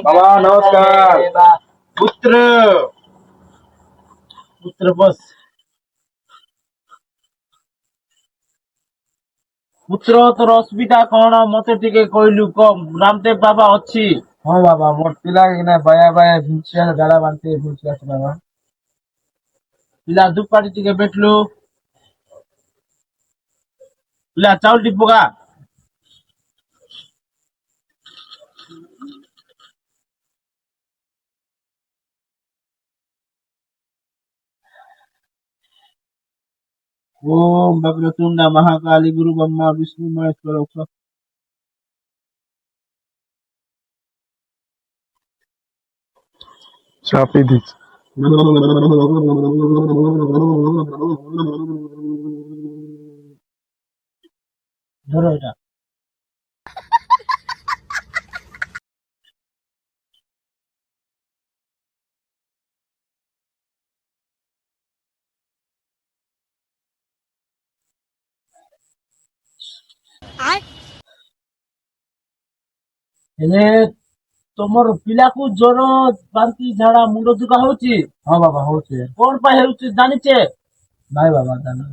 बाबा नमस्कार। पुत्र पुत्र बस पुत्र तोर असुविधा कौन मत टिके कहलु कम रामदेव बाबा अच्छी। हाँ बाबा मोर पिला के बाया बाया झुंझिया गाड़ा बांधते झुंझिया बाबा पिला धूप पाटी टिके बैठलु पिला चाउल टिपोगा ओम वक्रतुंड महाकाली गुरु ब्रह्मा विष्णु महेश्वर চাপি দিচ্ছি। ধরো এটা ହେଲେ ତମର ପିଲାକୁ ଜ୍ୱର ବାନ୍ତି ଝାଡା ମୁଣ୍ଡ ଦୁଖା ହଉଛି। ହଁ ବାବା ହଉଛି। କଣ ପାଇଁ ହେଉଛି ଜାଣିଛେ? ନାଇଁ ବାବା ଜାଣି।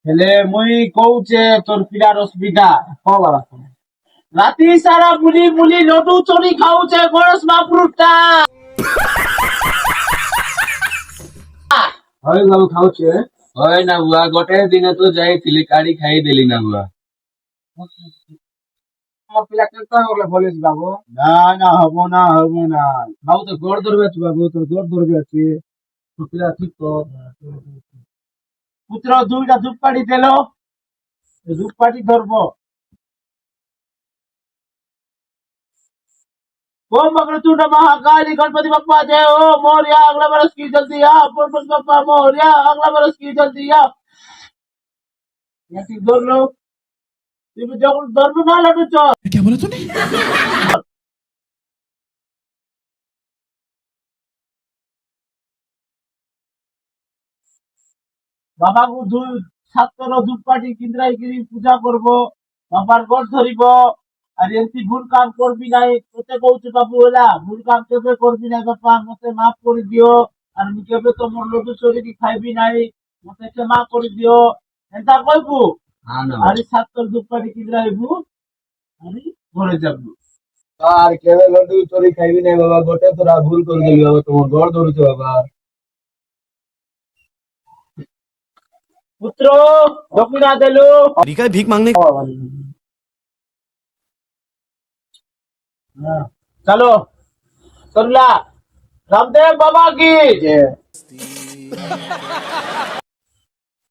ହେଲେ ମୁଇଁ କହୁଛେ ତୋର ପିଲାର ଅସୁବିଧା। ହଁ ବାବା ରାତି ସାରା ବୁଲି ବୁଲି ଲଡୁ ଚୋରି ଖାଉଛେ ଗଣେଶ ମହାପ୍ରଭୁଟା। ହଇ ବାବୁ ଖାଉଛେ। ହଇ ନା ବୁଆ ଗୋଟେ ଦିନ ତ ଯାଇଥିଲି କାଢି ଖାଇଦେଲି ନା ବୁଆ। আমার পিলা কেনতা করলে বলিস বাবু? না না হবো না হবো না বাবু তো গোড় ধরবে আছে বাবু তোর গোড় ধরবে আছে তো পিলা ঠিক তো পুত্র দুইটা ধূপকাঠি দিল ধূপকাঠি ধরবো ओम वक्रतुंड महाकाली गणपति बप्पा जय हो मोरिया अगला बरस की जल्दी आ गणपति बप्पा मोरिया अगला बरस की जल्दी आ ठीक धर लो तुम जब धरबो ना लड्डू चल क्या बोला तूने? बाबा को छात्र धूपकाठी किंद्राई पूजा करबो बाबार गोड़ धरिबो আর এমতি ভুল কাম করবি নাই তোতে কହୁଛୁ বাবু ହେଲା ভুল কাম কেবে করবি নাই বাপা মতে মাফ করে দিও আর আমি কেবে তোমার লডু চোরিকি খাইবি নাই মতে ক্ষমা করে দিও এন্তা কইবু আরে ছাত্র ধূপকাঠি কিন্দ্রাইবু আমি ঘরে যাবো আর কেবে লডু চোরি খাইবি নাই বাবা গোটে তোরা ভুল করে দিলি বাবা তোমার গোড় ধরুছে বাবা পুত্র দক্ষিণা দেলু भीख मांगने चलो सुनला रामदेव बाबा की जय